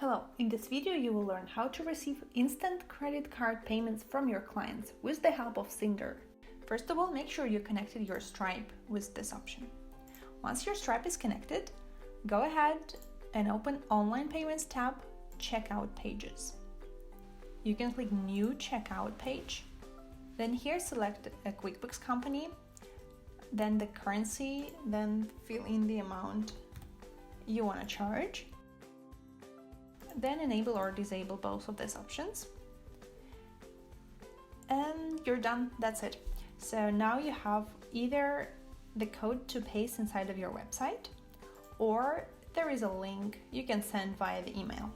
Hello, in this video you will learn how to receive instant credit card payments from your clients with the help of Synder. First of all, make sure you connected your Stripe with this option. Once your Stripe is connected, go ahead and open Online Payments tab, Checkout Pages. You can click New Checkout Page. Then here select a QuickBooks company, then the currency, then fill in the amount you want to charge. Then enable or disable both of these options. And you're done, that's it. So now you have either the code to paste inside of your website, or there is a link you can send via the email.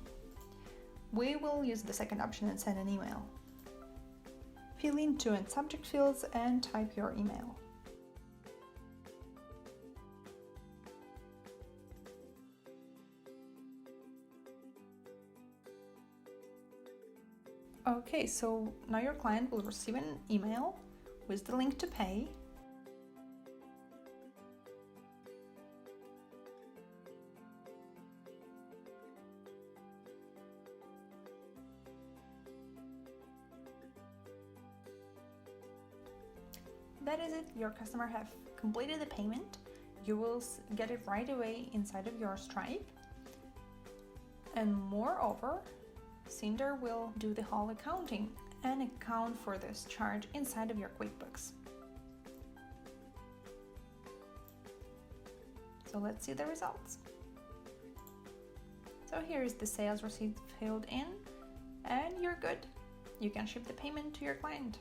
We will use the second option and send an email. Fill in to and subject fields and type your email. Okay, so now your client will receive an email with the link to pay. That is it, your customer have completed the payment. You will get it right away inside of your Stripe. And moreover, Synder will do the whole accounting and account for this charge inside of your QuickBooks. So let's see the results. So here is the sales receipt filled in and you're good. You can ship the payment to your client.